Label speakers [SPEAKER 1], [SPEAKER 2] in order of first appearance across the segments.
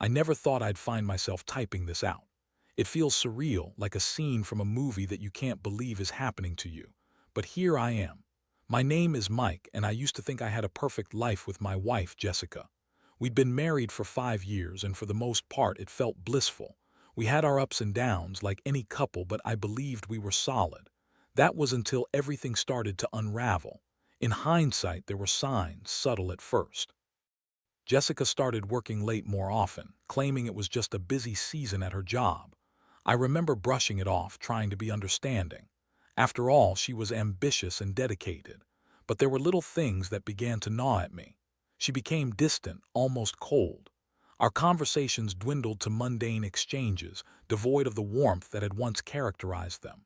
[SPEAKER 1] I never thought I'd find myself typing this out. It feels surreal, like a scene from a movie that you can't believe is happening to you. But here I am. My name is Mike, and I used to think I had a perfect life with my wife, Jessica. We'd been married for 5 years, and for the most part, it felt blissful. We had our ups and downs like any couple, but I believed we were solid. That was until everything started to unravel. In hindsight, there were signs, subtle at first. Jessica started working late more often, claiming it was just a busy season at her job. I remember brushing it off, trying to be understanding. After all, she was ambitious and dedicated. But there were little things that began to gnaw at me. She became distant, almost cold. Our conversations dwindled to mundane exchanges, devoid of the warmth that had once characterized them.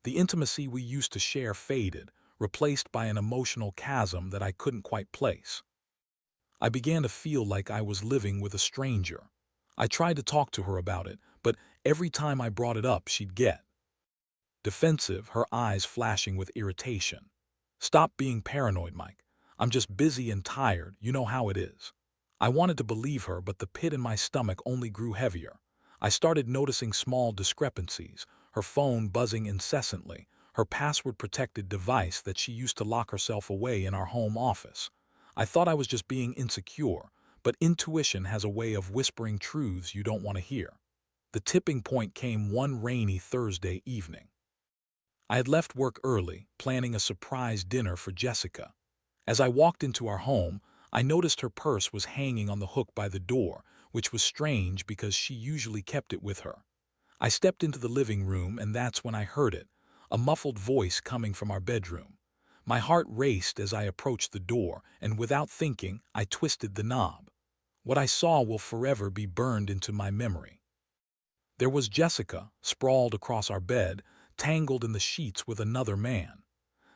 [SPEAKER 1] The intimacy we used to share faded, replaced by an emotional chasm that I couldn't quite place. I began to feel like I was living with a stranger. I tried to talk to her about it, but every time I brought it up, she'd get defensive, her eyes flashing with irritation. "Stop being paranoid, Mike. I'm just busy and tired, you know how it is." I wanted to believe her, but the pit in my stomach only grew heavier. I started noticing small discrepancies, her phone buzzing incessantly, her password-protected device that she used to lock herself away in our home office. I thought I was just being insecure, but intuition has a way of whispering truths you don't want to hear. The tipping point came one rainy Thursday evening. I had left work early, planning a surprise dinner for Jessica. As I walked into our home, I noticed her purse was hanging on the hook by the door, which was strange because she usually kept it with her. I stepped into the living room, and that's when I heard it, a muffled voice coming from our bedroom. My heart raced as I approached the door, and without thinking, I twisted the knob. What I saw will forever be burned into my memory. There was Jessica, sprawled across our bed, tangled in the sheets with another man.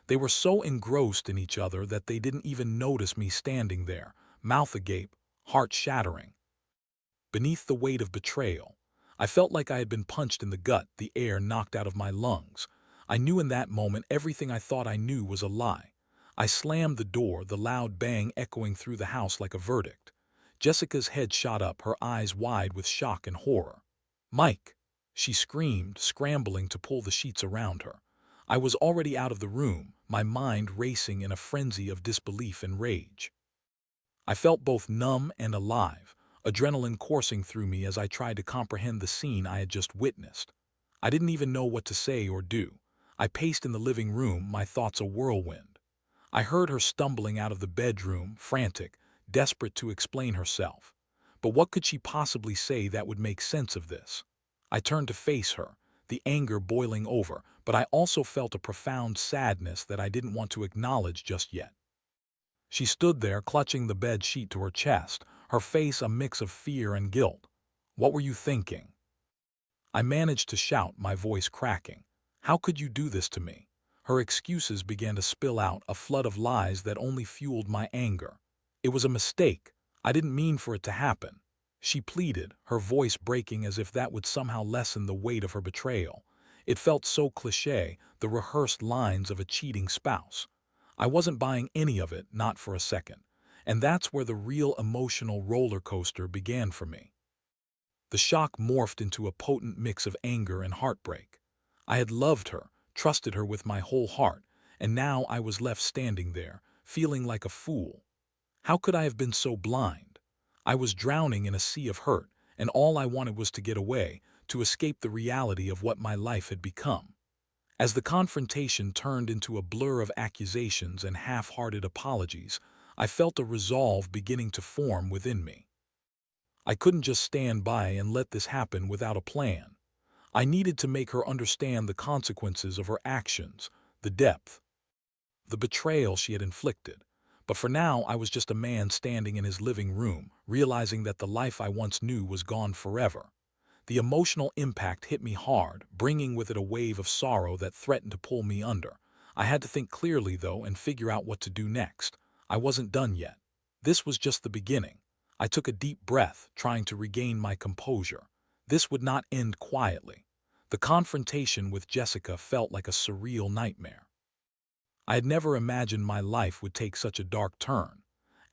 [SPEAKER 1] They were so engrossed in each other that they didn't even notice me standing there, mouth agape, heart shattering. Beneath the weight of betrayal, I felt like I had been punched in the gut, the air knocked out of my lungs. I knew in that moment everything I thought I knew was a lie. I slammed the door, the loud bang echoing through the house like a verdict. Jessica's head shot up, her eyes wide with shock and horror. "Mike!" she screamed, scrambling to pull the sheets around her. I was already out of the room, my mind racing in a frenzy of disbelief and rage. I felt both numb and alive, adrenaline coursing through me as I tried to comprehend the scene I had just witnessed. I didn't even know what to say or do. I paced in the living room, my thoughts a whirlwind. I heard her stumbling out of the bedroom, frantic, desperate to explain herself. But what could she possibly say that would make sense of this? I turned to face her, the anger boiling over, but I also felt a profound sadness that I didn't want to acknowledge just yet. She stood there, clutching the bed sheet to her chest, her face a mix of fear and guilt. "What were you thinking?" I managed to shout, my voice cracking. "How could you do this to me?" Her excuses began to spill out, a flood of lies that only fueled my anger. "It was a mistake. I didn't mean for it to happen," she pleaded, her voice breaking as if that would somehow lessen the weight of her betrayal. It felt so cliché, the rehearsed lines of a cheating spouse. I wasn't buying any of it, not for a second. And that's where the real emotional roller coaster began for me. The shock morphed into a potent mix of anger and heartbreak. I had loved her, trusted her with my whole heart, and now I was left standing there, feeling like a fool. How could I have been so blind? I was drowning in a sea of hurt, and all I wanted was to get away, to escape the reality of what my life had become. As the confrontation turned into a blur of accusations and half-hearted apologies, I felt a resolve beginning to form within me. I couldn't just stand by and let this happen without a plan. I needed to make her understand the consequences of her actions, the depth, the betrayal she had inflicted. But for now, I was just a man standing in his living room, realizing that the life I once knew was gone forever. The emotional impact hit me hard, bringing with it a wave of sorrow that threatened to pull me under. I had to think clearly, though, and figure out what to do next. I wasn't done yet. This was just the beginning. I took a deep breath, trying to regain my composure. This would not end quietly. The confrontation with Jessica felt like a surreal nightmare. I had never imagined my life would take such a dark turn.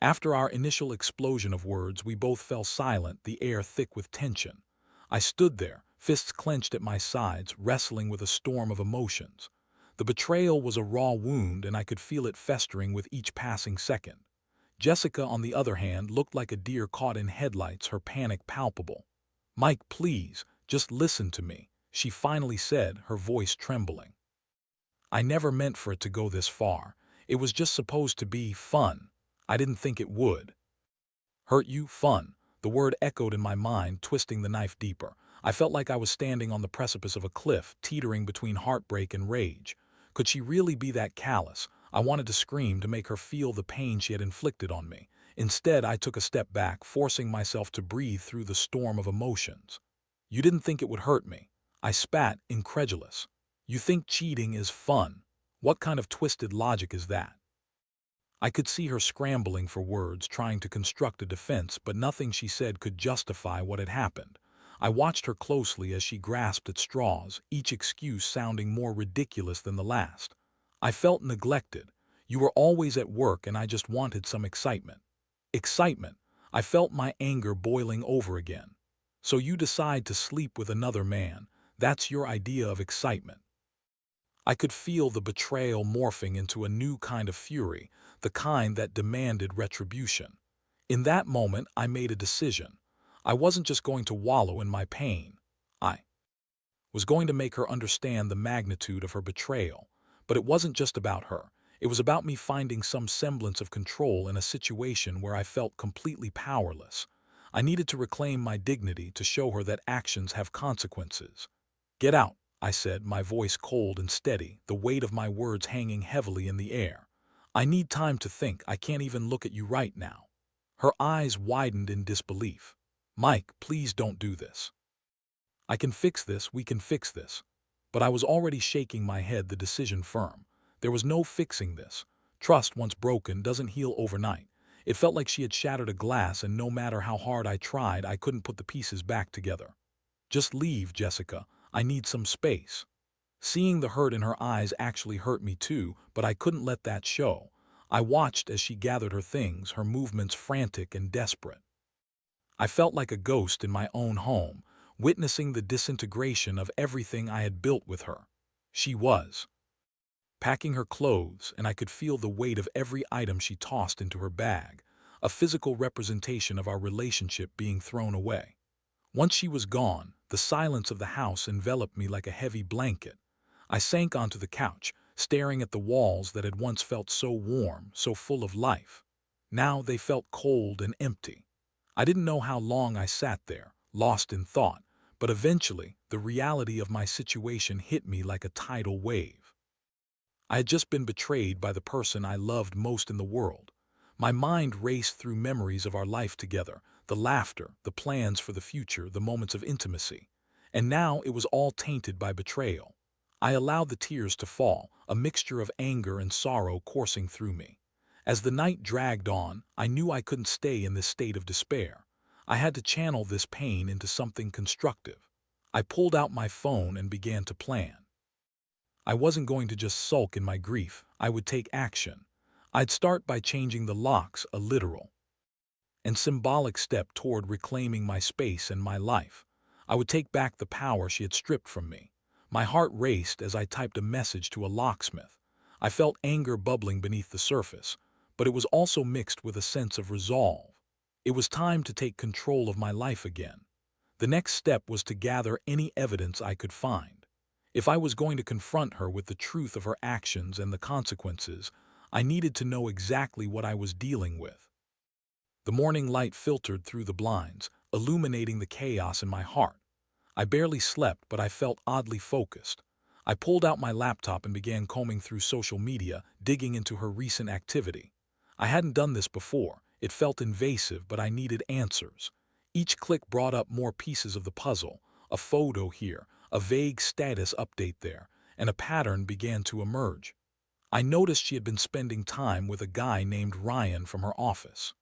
[SPEAKER 1] After our initial explosion of words, we both fell silent, the air thick with tension. I stood there, fists clenched at my sides, wrestling with a storm of emotions. The betrayal was a raw wound, and I could feel it festering with each passing second. Jessica, on the other hand, looked like a deer caught in headlights, her panic palpable. "Mike, please, just listen to me," she finally said, her voice trembling. "I never meant for it to go this far. It was just supposed to be fun. I didn't think it would." "Hurt you? Fun?" The word echoed in my mind, twisting the knife deeper. I felt like I was standing on the precipice of a cliff, teetering between heartbreak and rage. Could she really be that callous? I wanted to scream to make her feel the pain she had inflicted on me. Instead, I took a step back, forcing myself to breathe through the storm of emotions. "You didn't think it would hurt me?" I spat, incredulous. "You think cheating is fun? What kind of twisted logic is that?" I could see her scrambling for words, trying to construct a defense, but nothing she said could justify what had happened. I watched her closely as she grasped at straws, each excuse sounding more ridiculous than the last. I felt neglected. "You were always at work and I just wanted some excitement." Excitement? I felt my anger boiling over again. "So you decide to sleep with another man? That's your idea of excitement?" I could feel the betrayal morphing into a new kind of fury, the kind that demanded retribution. In that moment, I made a decision. I wasn't just going to wallow in my pain. I was going to make her understand the magnitude of her betrayal. But it wasn't just about her. It was about me finding some semblance of control in a situation where I felt completely powerless. I needed to reclaim my dignity, to show her that actions have consequences. "Get out," I said, my voice cold and steady, the weight of my words hanging heavily in the air. "I need time to think. I can't even look at you right now." Her eyes widened in disbelief. "Mike, please don't do this." "I can fix this, we can fix this." But I was already shaking my head, the decision firm. There was no fixing this. Trust, once broken, doesn't heal overnight. It felt like she had shattered a glass, and no matter how hard I tried, I couldn't put the pieces back together. "Just leave, Jessica. I need some space." Seeing the hurt in her eyes actually hurt me too, but I couldn't let that show. I watched as she gathered her things, her movements frantic and desperate. I felt like a ghost in my own home, witnessing the disintegration of everything I had built with her. She was packing her clothes, and I could feel the weight of every item she tossed into her bag, a physical representation of our relationship being thrown away. Once she was gone, the silence of the house enveloped me like a heavy blanket. I sank onto the couch, staring at the walls that had once felt so warm, so full of life. Now they felt cold and empty. I didn't know how long I sat there, lost in thought, but eventually the reality of my situation hit me like a tidal wave. I had just been betrayed by the person I loved most in the world. My mind raced through memories of our life together, the laughter, the plans for the future, the moments of intimacy. And now it was all tainted by betrayal. I allowed the tears to fall, a mixture of anger and sorrow coursing through me. As the night dragged on, I knew I couldn't stay in this state of despair. I had to channel this pain into something constructive. I pulled out my phone and began to plan. I wasn't going to just sulk in my grief. I would take action. I'd start by changing the locks, a literal and symbolic step toward reclaiming my space and my life. I would take back the power she had stripped from me. My heart raced as I typed a message to a locksmith. I felt anger bubbling beneath the surface, but it was also mixed with a sense of resolve. It was time to take control of my life again. The next step was to gather any evidence I could find. If I was going to confront her with the truth of her actions and the consequences, I needed to know exactly what I was dealing with. The morning light filtered through the blinds, illuminating the chaos in my heart. I barely slept, but I felt oddly focused. I pulled out my laptop and began combing through social media, digging into her recent activity. I hadn't done this before. It felt invasive, but I needed answers. Each click brought up more pieces of the puzzle, a photo here, a vague status update there, and a pattern began to emerge. I noticed she had been spending time with a guy named Ryan from her office.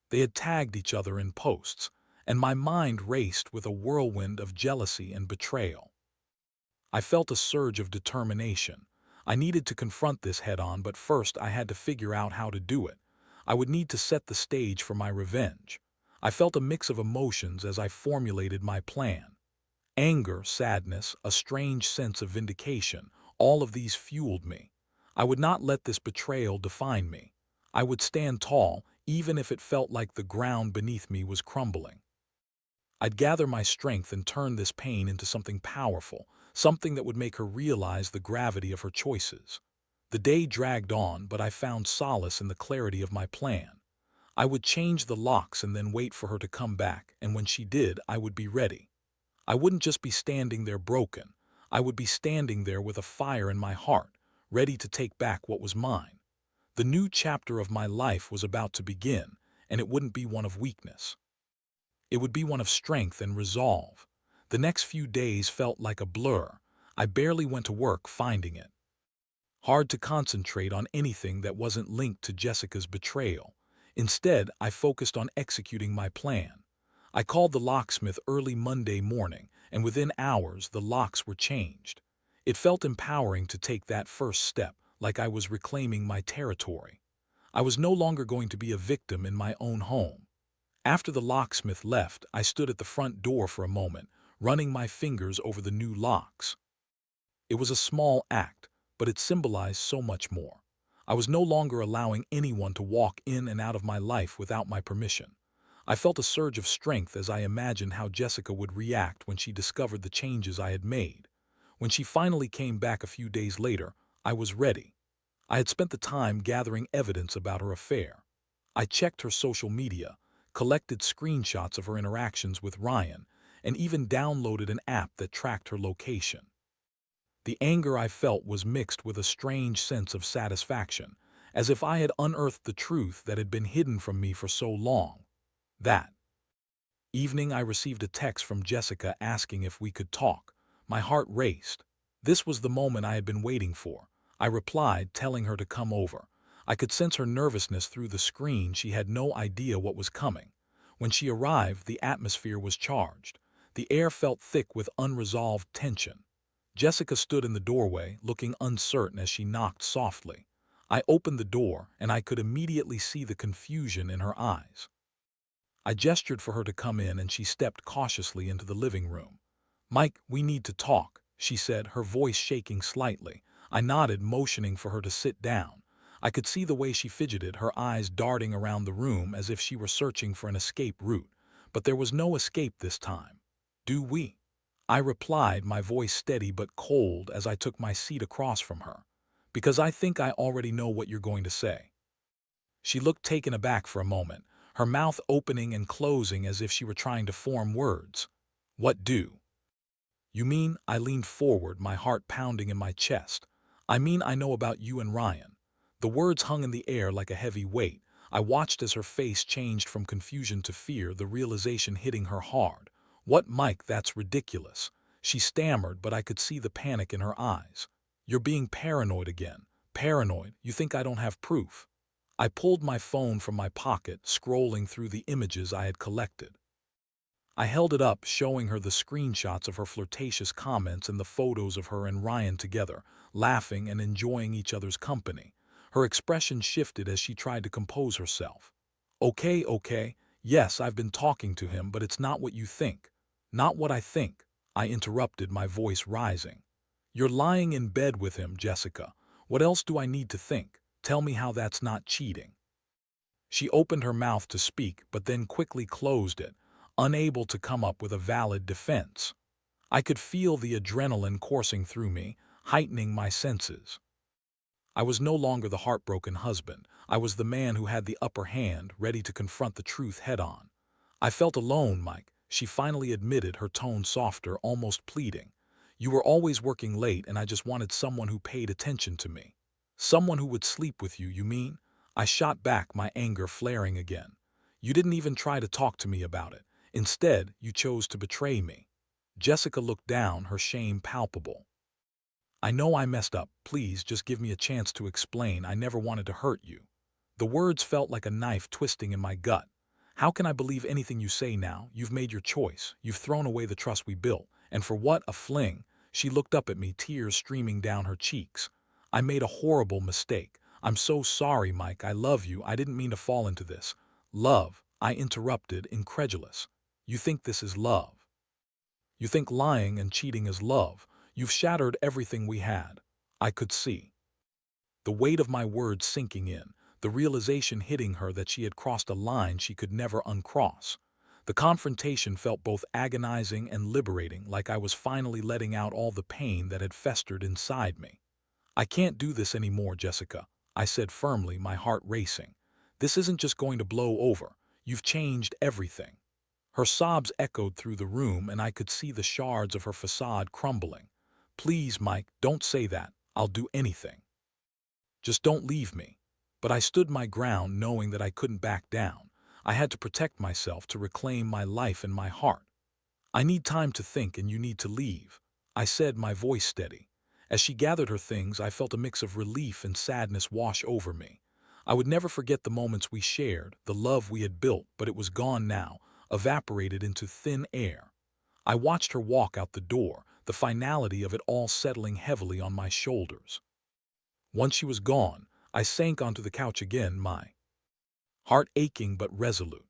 [SPEAKER 1] They had tagged each other in posts, and my mind raced with a whirlwind of jealousy and betrayal. I felt a surge of determination. I needed to confront this head-on, but first I had to figure out how to do it. I would need to set the stage for my revenge. I felt a mix of emotions as I formulated my plan. Anger, sadness, a strange sense of vindication, all of these fueled me. I would not let this betrayal define me. I would stand tall, even if it felt like the ground beneath me was crumbling. I'd gather my strength and turn this pain into something powerful, something that would make her realize the gravity of her choices. The day dragged on, but I found solace in the clarity of my plan. I would change the locks and then wait for her to come back, and when she did, I would be ready. I wouldn't just be standing there broken. I would be standing there with a fire in my heart, ready to take back what was mine. The new chapter of my life was about to begin, and it wouldn't be one of weakness. It would be one of strength and resolve. The next few days felt like a blur. I barely went to work finding it. Hard to concentrate on anything that wasn't linked to Jessica's betrayal. Instead, I focused on executing my plan. I called the locksmith early Monday morning, and within hours the locks were changed. It felt empowering to take that first step, like I was reclaiming my territory. I was no longer going to be a victim in my own home. After the locksmith left, I stood at the front door for a moment, running my fingers over the new locks. It was a small act, but it symbolized so much more. I was no longer allowing anyone to walk in and out of my life without my permission. I felt a surge of strength as I imagined how Jessica would react when she discovered the changes I had made. When she finally came back a few days later, I was ready. I had spent the time gathering evidence about her affair. I checked her social media, collected screenshots of her interactions with Ryan, and even downloaded an app that tracked her location. The anger I felt was mixed with a strange sense of satisfaction, as if I had unearthed the truth that had been hidden from me for so long. That evening I received a text from Jessica asking if we could talk. My heart raced. This was the moment I had been waiting for. I replied, telling her to come over. I could sense her nervousness through the screen. She had no idea what was coming. When she arrived, the atmosphere was charged. The air felt thick with unresolved tension. Jessica stood in the doorway, looking uncertain as she knocked softly. I opened the door, and I could immediately see the confusion in her eyes. I gestured for her to come in, and she stepped cautiously into the living room. "Mike, we need to talk," she said, her voice shaking slightly. I nodded, motioning for her to sit down. I could see the way she fidgeted, her eyes darting around the room as if she were searching for an escape route. But there was no escape this time. "Do we?" I replied, my voice steady but cold as I took my seat across from her. "Because I think I already know what you're going to say." She looked taken aback for a moment, her mouth opening and closing as if she were trying to form words. "What do you mean?" I leaned forward, my heart pounding in my chest. "I mean I know about you and Ryan." The words hung in the air like a heavy weight. I watched as her face changed from confusion to fear, the realization hitting her hard. "What, Mike? That's ridiculous." She stammered, but I could see the panic in her eyes. "You're being paranoid again." "Paranoid? You think I don't have proof?" I pulled my phone from my pocket, scrolling through the images I had collected. I held it up, showing her the screenshots of her flirtatious comments and the photos of her and Ryan together, laughing and enjoying each other's company. Her expression shifted as she tried to compose herself. Okay, yes, I've been talking to him, but it's not what you think." "Not what I think," I interrupted, my voice rising. "You're lying in bed with him, Jessica. What else do I need to think? Tell me how that's not cheating." She opened her mouth to speak, but then quickly closed it, unable to come up with a valid defense. I could feel the adrenaline coursing through me, heightening my senses. I was no longer the heartbroken husband. I was the man who had the upper hand, ready to confront the truth head-on. "I felt alone, Mike," she finally admitted, her tone softer, almost pleading. "You were always working late, and I just wanted someone who paid attention to me." "Someone who would sleep with you, you mean?" I shot back, my anger flaring again. "You didn't even try to talk to me about it. Instead, you chose to betray me." Jessica looked down, her shame palpable. "I know I messed up. Please, just give me a chance to explain. I never wanted to hurt you." The words felt like a knife twisting in my gut. "How can I believe anything you say now? You've made your choice. You've thrown away the trust we built. And for what? A fling?" She looked up at me, tears streaming down her cheeks. "I made a horrible mistake. I'm so sorry, Mike. I love you. I didn't mean to fall into this. Love, I interrupted, incredulous. You think this is love? You think lying and cheating is love? You've shattered everything we had. I could see the weight of my words sinking in, the realization hitting her that she had crossed a line she could never uncross. The confrontation felt both agonizing and liberating, like I was finally letting out all the pain that had festered inside me. I can't do this anymore, Jessica, I said firmly, my heart racing. This isn't just going to blow over. You've changed everything. Her sobs echoed through the room, and I could see the shards of her facade crumbling. Please, Mike, don't say that. I'll do anything. Just don't leave me. But I stood my ground, knowing that I couldn't back down. I had to protect myself, to reclaim my life and my heart. I need time to think, and you need to leave, I said, my voice steady. As she gathered her things, I felt a mix of relief and sadness wash over me. I would never forget the moments we shared, the love we had built, but it was gone now, evaporated into thin air. I watched her walk out the door, the finality of it all settling heavily on my shoulders. Once she was gone, I sank onto the couch again, my heart aching but resolute.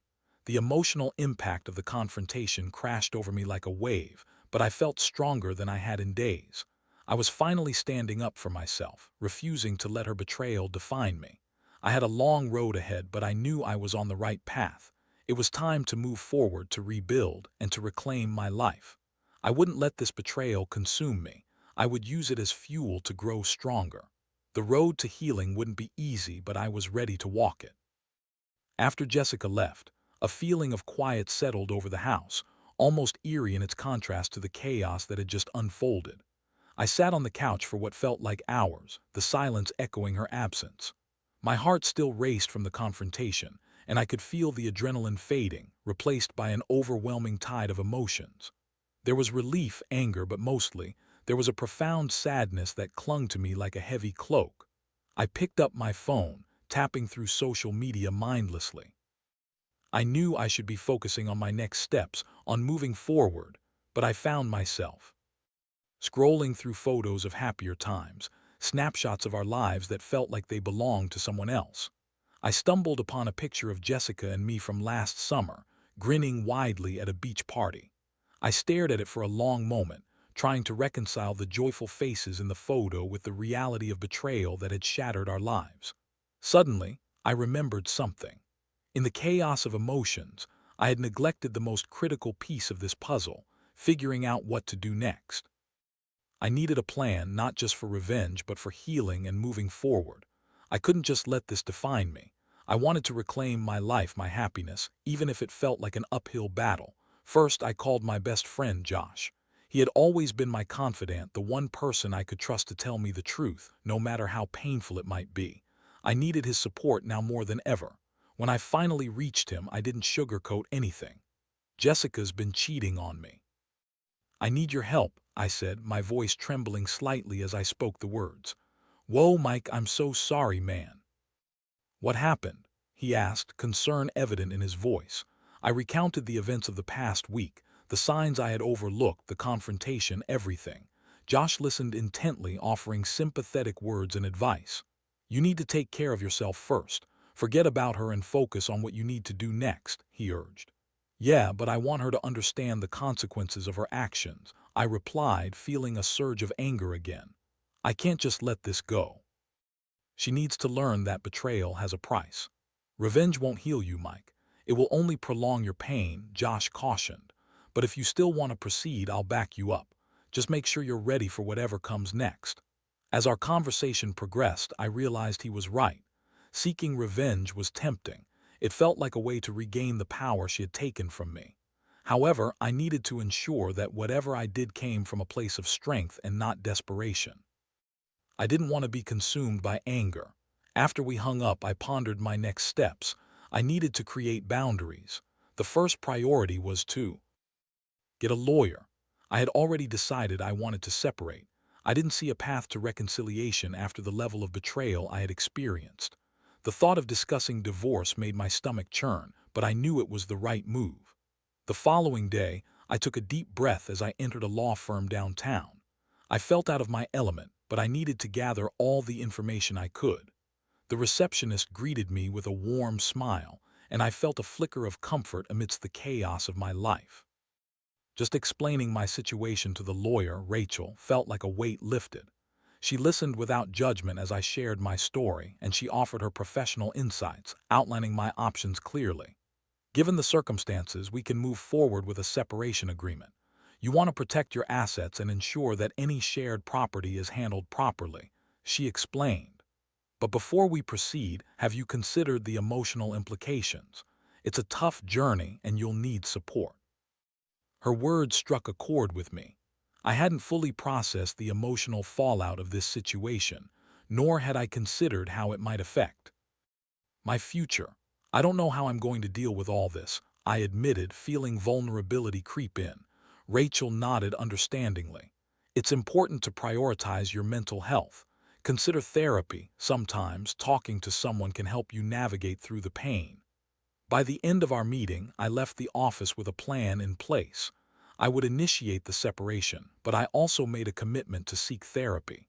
[SPEAKER 1] The emotional impact of the confrontation crashed over me like a wave, but I felt stronger than I had in days. I was finally standing up for myself, refusing to let her betrayal define me. I had a long road ahead, but I knew I was on the right path. It was time to move forward, to rebuild, and to reclaim my life. I wouldn't let this betrayal consume me. I would use it as fuel to grow stronger. The road to healing wouldn't be easy, but I was ready to walk it. After Jessica left, a feeling of quiet settled over the house, almost eerie in its contrast to the chaos that had just unfolded. I sat on the couch for what felt like hours, the silence echoing her absence. My heart still raced from the confrontation, and I could feel the adrenaline fading, replaced by an overwhelming tide of emotions. There was relief, anger, but mostly, there was a profound sadness that clung to me like a heavy cloak. I picked up my phone, tapping through social media mindlessly. I knew I should be focusing on my next steps, on moving forward, but I found myself scrolling through photos of happier times, snapshots of our lives that felt like they belonged to someone else. I stumbled upon a picture of Jessica and me from last summer, grinning widely at a beach party. I stared at it for a long moment, trying to reconcile the joyful faces in the photo with the reality of betrayal that had shattered our lives. Suddenly, I remembered something. In the chaos of emotions, I had neglected the most critical piece of this puzzle, figuring out what to do next. I needed a plan, not just for revenge, but for healing and moving forward. I couldn't just let this define me. I wanted to reclaim my life, my happiness, even if it felt like an uphill battle. First, I called my best friend, Josh. He had always been my confidant, the one person I could trust to tell me the truth, no matter how painful it might be. I needed his support now more than ever. When I finally reached him, I didn't sugarcoat anything. Jessica's been cheating on me. I need your help, I said, my voice trembling slightly as I spoke the words. Whoa, Mike, I'm so sorry, man. What happened? He asked, concern evident in his voice. I recounted the events of the past week, the signs I had overlooked, the confrontation, everything. Josh listened intently, offering sympathetic words and advice. You need to take care of yourself first. Forget about her and focus on what you need to do next, he urged. Yeah, but I want her to understand the consequences of her actions, I replied, feeling a surge of anger again. I can't just let this go. She needs to learn that betrayal has a price. Revenge won't heal you, Mike. It will only prolong your pain, Josh cautioned. But if you still want to proceed, I'll back you up. Just make sure you're ready for whatever comes next. As our conversation progressed, I realized he was right. Seeking revenge was tempting. It felt like a way to regain the power she had taken from me. However, I needed to ensure that whatever I did came from a place of strength and not desperation. I didn't want to be consumed by anger. After we hung up, I pondered my next steps. I needed to create boundaries. The first priority was to get a lawyer. I had already decided I wanted to separate. I didn't see a path to reconciliation after the level of betrayal I had experienced. The thought of discussing divorce made my stomach churn, but I knew it was the right move. The following day, I took a deep breath as I entered a law firm downtown. I felt out of my element, but I needed to gather all the information I could. The receptionist greeted me with a warm smile, and I felt a flicker of comfort amidst the chaos of my life. Just explaining my situation to the lawyer, Rachel, felt like a weight lifted. She listened without judgment as I shared my story, and she offered her professional insights, outlining my options clearly. Given the circumstances, we can move forward with a separation agreement. You want to protect your assets and ensure that any shared property is handled properly, she explained. But before we proceed, have you considered the emotional implications? It's a tough journey and you'll need support. Her words struck a chord with me. I hadn't fully processed the emotional fallout of this situation, nor had I considered how it might affect my future. I don't know how I'm going to deal with all this, I admitted, feeling vulnerability creep in. Rachel nodded understandingly. It's important to prioritize your mental health. Consider therapy. Sometimes talking to someone can help you navigate through the pain. By the end of our meeting, I left the office with a plan in place. I would initiate the separation, but I also made a commitment to seek therapy.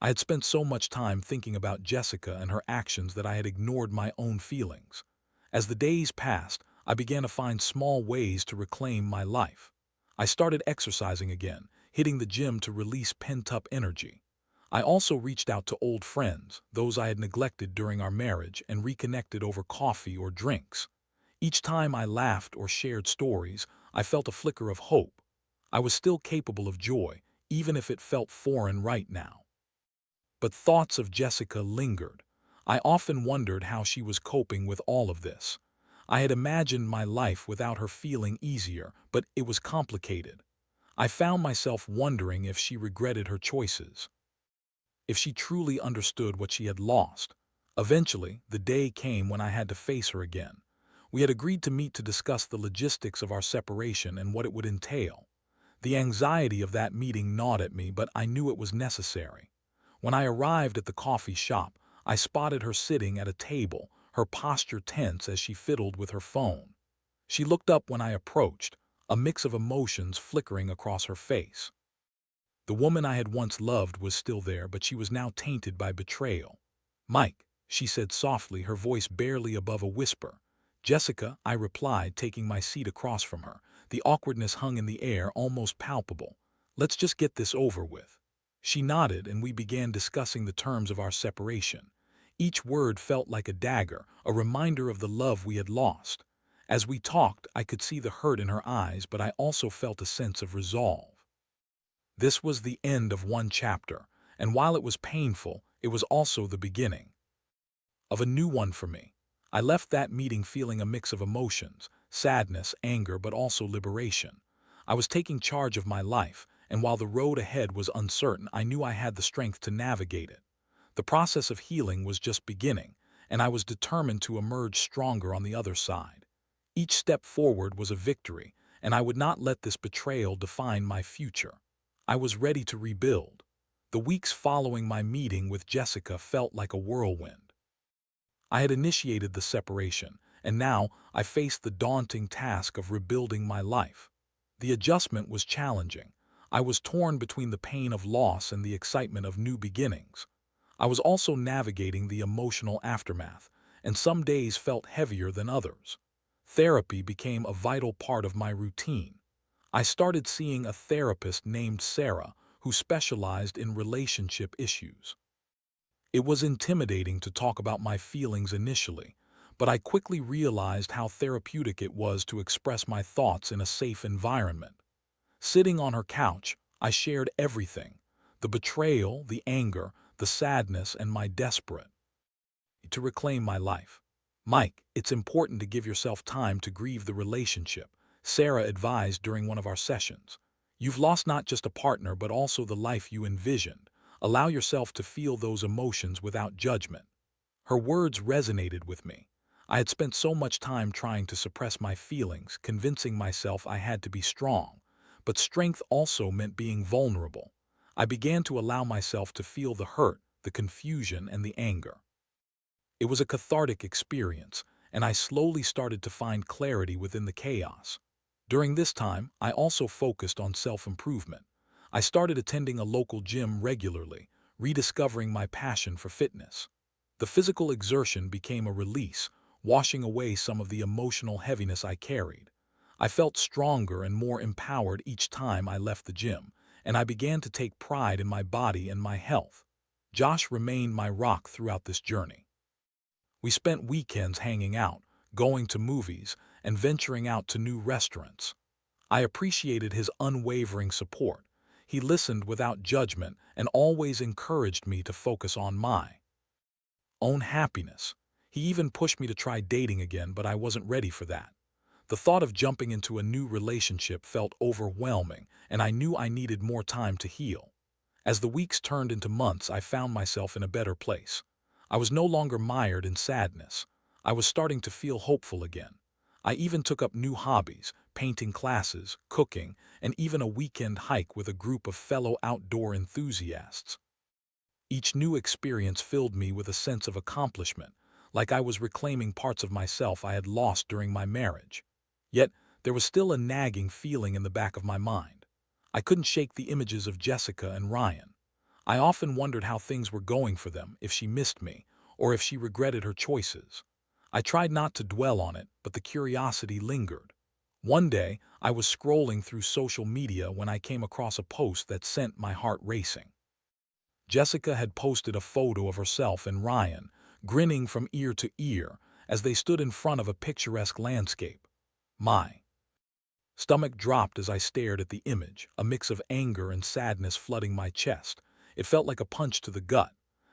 [SPEAKER 1] I had spent so much time thinking about Jessica and her actions that I had ignored my own feelings. As the days passed, I began to find small ways to reclaim my life. I started exercising again, hitting the gym to release pent-up energy. I also reached out to old friends, those I had neglected during our marriage, and reconnected over coffee or drinks. Each time I laughed or shared stories, I felt a flicker of hope. I was still capable of joy, even if it felt foreign right now. But thoughts of Jessica lingered. I often wondered how she was coping with all of this. I had imagined my life without her feeling easier, but it was complicated. I found myself wondering if she regretted her choices, if she truly understood what she had lost. Eventually, the day came when I had to face her again. We had agreed to meet to discuss the logistics of our separation and what it would entail. The anxiety of that meeting gnawed at me, but I knew it was necessary. When I arrived at the coffee shop, I spotted her sitting at a table, her posture tense as she fiddled with her phone. She looked up when I approached, a mix of emotions flickering across her face. The woman I had once loved was still there, but she was now tainted by betrayal. "Mike," she said softly, her voice barely above a whisper. "Jessica," I replied, taking my seat across from her. The awkwardness hung in the air, almost palpable. "Let's just get this over with." She nodded, and we began discussing the terms of our separation. Each word felt like a dagger, a reminder of the love we had lost. As we talked, I could see the hurt in her eyes, but I also felt a sense of resolve. This was the end of one chapter, and while it was painful, it was also the beginning of a new one for me. I left that meeting feeling a mix of emotions, sadness, anger, but also liberation. I was taking charge of my life, and while the road ahead was uncertain, I knew I had the strength to navigate it. The process of healing was just beginning, and I was determined to emerge stronger on the other side. Each step forward was a victory, and I would not let this betrayal define my future. I was ready to rebuild. The weeks following my meeting with Jessica felt like a whirlwind. I had initiated the separation, and now I faced the daunting task of rebuilding my life. The adjustment was challenging. I was torn between the pain of loss and the excitement of new beginnings. I was also navigating the emotional aftermath, and some days felt heavier than others. Therapy became a vital part of my routine. I started seeing a therapist named Sarah who specialized in relationship issues. It was intimidating to talk about my feelings initially, but I quickly realized how therapeutic it was to express my thoughts in a safe environment. Sitting on her couch, I shared everything: the betrayal, the anger, the sadness, and my desperate to reclaim my life. "Mike, it's important to give yourself time to grieve the relationship," Sarah advised during one of our sessions. "You've lost not just a partner, but also the life you envisioned. Allow yourself to feel those emotions without judgment." Her words resonated with me. I had spent so much time trying to suppress my feelings, convincing myself I had to be strong. But strength also meant being vulnerable. I began to allow myself to feel the hurt, the confusion, and the anger. It was a cathartic experience, and I slowly started to find clarity within the chaos. During this time, I also focused on self-improvement. I started attending a local gym regularly, rediscovering my passion for fitness. The physical exertion became a release, washing away some of the emotional heaviness I carried. I felt stronger and more empowered each time I left the gym, and I began to take pride in my body and my health. Josh remained my rock throughout this journey. We spent weekends hanging out, going to movies, and venturing out to new restaurants. I appreciated his unwavering support. He listened without judgment and always encouraged me to focus on my own happiness. He even pushed me to try dating again, but I wasn't ready for that. The thought of jumping into a new relationship felt overwhelming, and I knew I needed more time to heal. As the weeks turned into months, I found myself in a better place. I was no longer mired in sadness. I was starting to feel hopeful again. I even took up new hobbies, painting classes, cooking, and even a weekend hike with a group of fellow outdoor enthusiasts. Each new experience filled me with a sense of accomplishment, like I was reclaiming parts of myself I had lost during my marriage. Yet, there was still a nagging feeling in the back of my mind. I couldn't shake the images of Jessica and Ryan. I often wondered how things were going for them, if she missed me, or if she regretted her choices. I tried not to dwell on it, but the curiosity lingered. One day, I was scrolling through social media when I came across a post that sent my heart racing. Jessica had posted a photo of herself and Ryan, grinning from ear to ear as they stood in front of a picturesque landscape. My stomach dropped as I stared at the image, a mix of anger and sadness flooding my chest. It felt like a punch to the gut.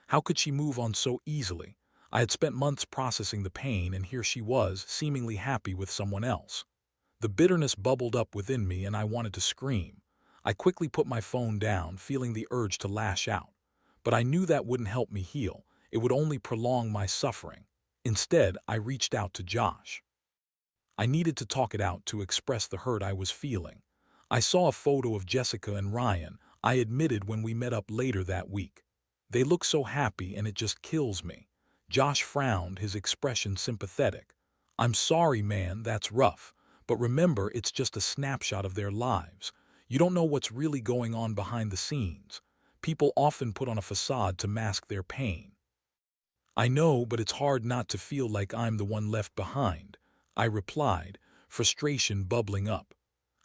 [SPEAKER 1] How could she move on so easily? I had spent months processing the pain, and here she was, seemingly happy with someone else. The bitterness bubbled up within me, and I wanted to scream. I quickly put my phone down, feeling the urge to lash out. But I knew that wouldn't help me heal. It would only prolong my suffering. Instead, I reached out to Josh. I needed to talk it out, to express the hurt I was feeling. I saw a photo of Jessica and Ryan, I admitted, when we met up later that week. They look so happy, and it just kills me. Josh frowned, his expression sympathetic. "I'm sorry, man, that's rough. But remember, it's just a snapshot of their lives. You don't know what's really going on behind the scenes. People often put on a facade to mask their pain." "I know, but it's hard not to feel like I'm the one left behind," I replied, frustration bubbling up.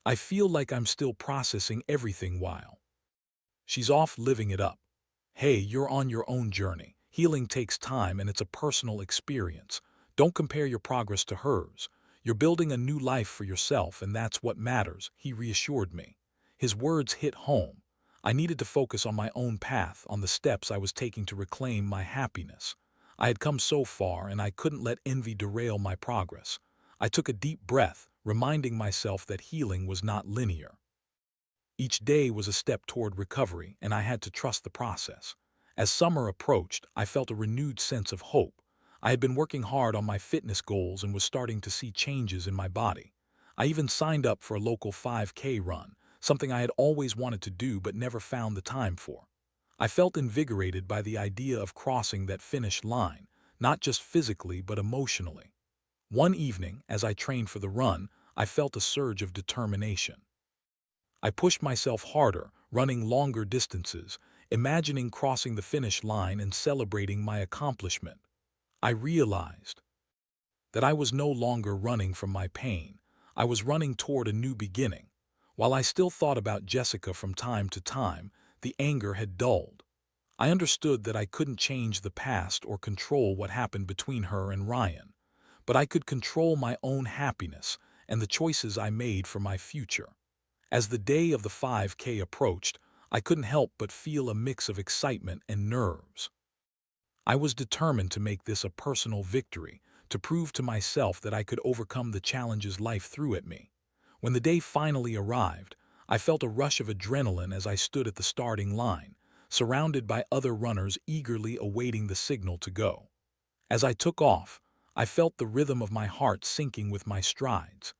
[SPEAKER 1] "I feel like I'm still processing everything while she's off living it up." "Hey, you're on your own journey. Healing takes time, and it's a personal experience. Don't compare your progress to hers. You're building a new life for yourself, and that's what matters," he reassured me. His words hit home. I needed to focus on my own path, on the steps I was taking to reclaim my happiness. I had come so far, and I couldn't let envy derail my progress. I took a deep breath, reminding myself that healing was not linear. Each day was a step toward recovery, and I had to trust the process. As summer approached, I felt a renewed sense of hope. I had been working hard on my fitness goals and was starting to see changes in my body. I even signed up for a local 5K run, something I had always wanted to do but never found the time for. I felt invigorated by the idea of crossing that finish line, not just physically but emotionally. One evening, as I trained for the run, I felt a surge of determination. I pushed myself harder, running longer distances, imagining crossing the finish line and celebrating my accomplishment. I realized that I was no longer running from my pain. I was running toward a new beginning. While I still thought about Jessica from time to time, the anger had dulled. I understood that I couldn't change the past or control what happened between her and Ryan, but I could control my own happiness and the choices I made for my future. As the day of the 5K approached, I couldn't help but feel a mix of excitement and nerves. I was determined to make this a personal victory, to prove to myself that I could overcome the challenges life threw at me. When the day finally arrived, I felt a rush of adrenaline as I stood at the starting line, surrounded by other runners eagerly awaiting the signal to go. As I took off, I felt the rhythm of my heart syncing with my strides.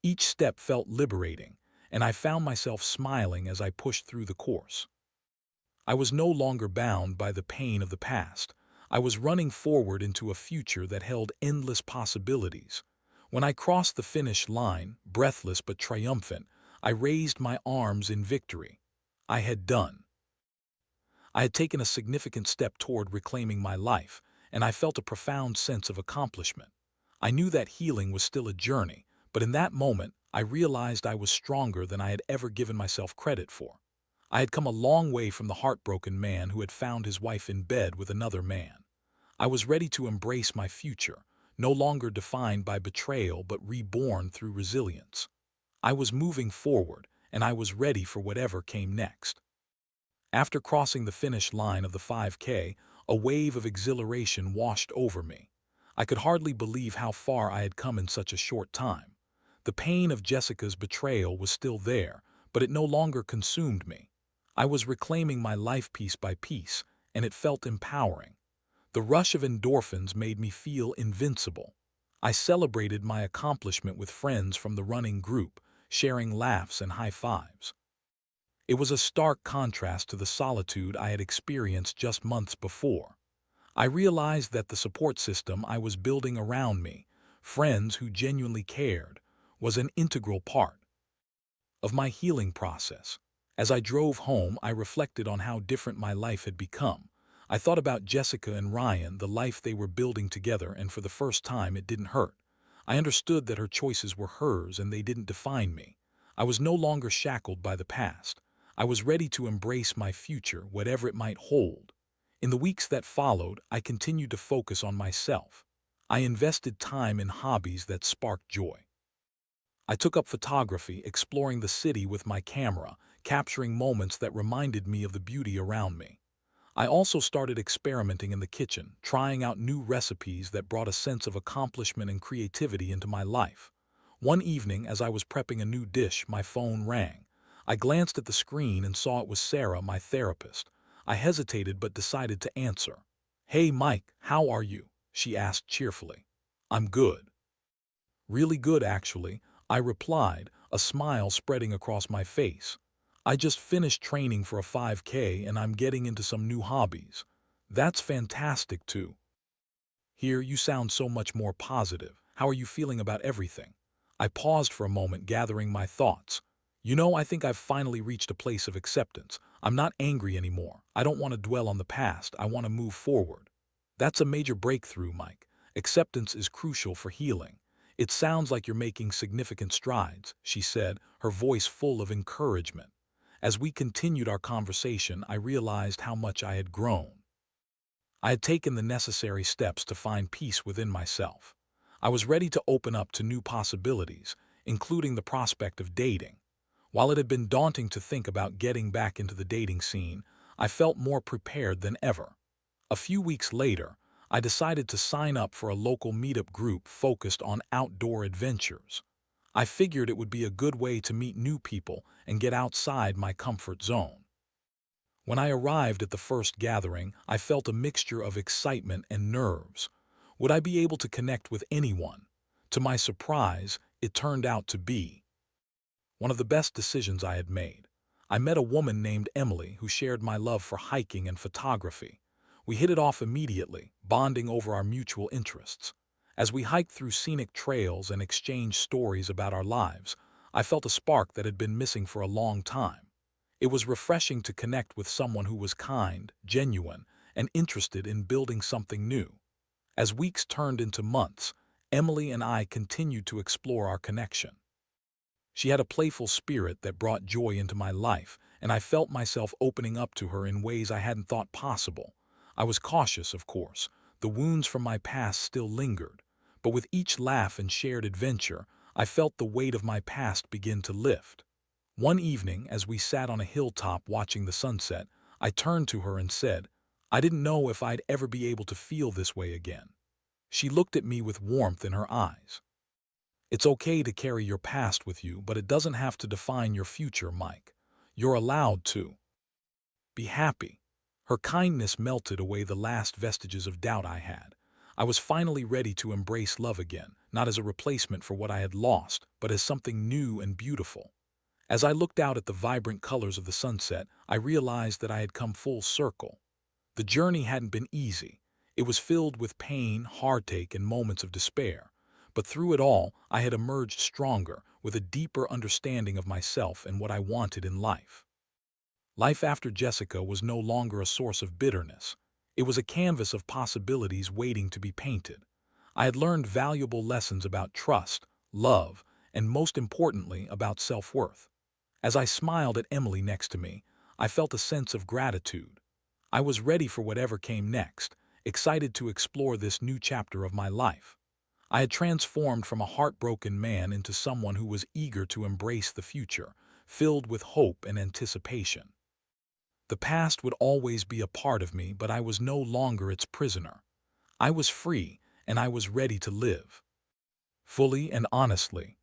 [SPEAKER 1] Each step felt liberating, and I found myself smiling as I pushed through the course. I was no longer bound by the pain of the past. I was running forward into a future that held endless possibilities. When I crossed the finish line, breathless but triumphant, I raised my arms in victory. I had taken a significant step toward reclaiming my life, and I felt a profound sense of accomplishment. I knew that healing was still a journey, but in that moment, I realized I was stronger than I had ever given myself credit for. I had come a long way from the heartbroken man who had found his wife in bed with another man. I was ready to embrace my future, no longer defined by betrayal but reborn through resilience. I was moving forward, and I was ready for whatever came next. After crossing the finish line of the 5K, a wave of exhilaration washed over me. I could hardly believe how far I had come in such a short time. The pain of Jessica's betrayal was still there, but it no longer consumed me. I was reclaiming my life piece by piece, and it felt empowering. The rush of endorphins made me feel invincible. I celebrated my accomplishment with friends from the running group, sharing laughs and high fives. It was a stark contrast to the solitude I had experienced just months before. I realized that the support system I was building around me, friends who genuinely cared, was an integral part of my healing process. As I drove home, I reflected on how different my life had become. I thought about Jessica and Ryan, the life they were building together, and for the first time it didn't hurt. I understood that her choices were hers and they didn't define me. I was no longer shackled by the past. I was ready to embrace my future, whatever it might hold. In the weeks that followed, I continued to focus on myself. I invested time in hobbies that sparked joy. I took up photography, exploring the city with my camera, capturing moments that reminded me of the beauty around me. I also started experimenting in the kitchen, trying out new recipes that brought a sense of accomplishment and creativity into my life. One evening, as I was prepping a new dish, my phone rang. I glanced at the screen and saw it was Sarah, my therapist. I hesitated but decided to answer. "Hey Mike, how are you?" she asked cheerfully. "I'm good. Really good, actually," I replied, a smile spreading across my face. "I just finished training for a 5K and I'm getting into some new hobbies." "That's fantastic too. Here, you sound so much more positive. How are you feeling about everything?" I paused for a moment, gathering my thoughts. I think I've finally reached a place of acceptance. I'm not angry anymore. I don't want to dwell on the past. I want to move forward." "That's a major breakthrough, Mike. Acceptance is crucial for healing. It sounds like you're making significant strides," she said, her voice full of encouragement. As we continued our conversation, I realized how much I had grown. I had taken the necessary steps to find peace within myself. I was ready to open up to new possibilities, including the prospect of dating. While it had been daunting to think about getting back into the dating scene, I felt more prepared than ever. A few weeks later, I decided to sign up for a local meetup group focused on outdoor adventures. I figured it would be a good way to meet new people and get outside my comfort zone. When I arrived at the first gathering, I felt a mixture of excitement and nerves. Would I be able to connect with anyone? To my surprise, it turned out to be one of the best decisions I had made. I met a woman named Emily who shared my love for hiking and photography. We hit it off immediately, bonding over our mutual interests. As we hiked through scenic trails and exchanged stories about our lives, I felt a spark that had been missing for a long time. It was refreshing to connect with someone who was kind, genuine, and interested in building something new. As weeks turned into months, Emily and I continued to explore our connection. She had a playful spirit that brought joy into my life, and I felt myself opening up to her in ways I hadn't thought possible. I was cautious, of course. The wounds from my past still lingered. But with each laugh and shared adventure, I felt the weight of my past begin to lift. One evening, as we sat on a hilltop watching the sunset, I turned to her and said, "I didn't know if I'd ever be able to feel this way again." She looked at me with warmth in her eyes. "It's okay to carry your past with you, but it doesn't have to define your future, Mike. You're allowed to be happy." Her kindness melted away the last vestiges of doubt I had. I was finally ready to embrace love again, not as a replacement for what I had lost, but as something new and beautiful. As I looked out at the vibrant colors of the sunset, I realized that I had come full circle. The journey hadn't been easy. It was filled with pain, heartache, and moments of despair. But through it all, I had emerged stronger, with a deeper understanding of myself and what I wanted in life. Life after Jessica was no longer a source of bitterness. It was a canvas of possibilities waiting to be painted. I had learned valuable lessons about trust, love, and most importantly, about self-worth. As I smiled at Emily next to me, I felt a sense of gratitude. I was ready for whatever came next, excited to explore this new chapter of my life. I had transformed from a heartbroken man into someone who was eager to embrace the future, filled with hope and anticipation. The past would always be a part of me, but I was no longer its prisoner. I was free, and I was ready to live fully and honestly.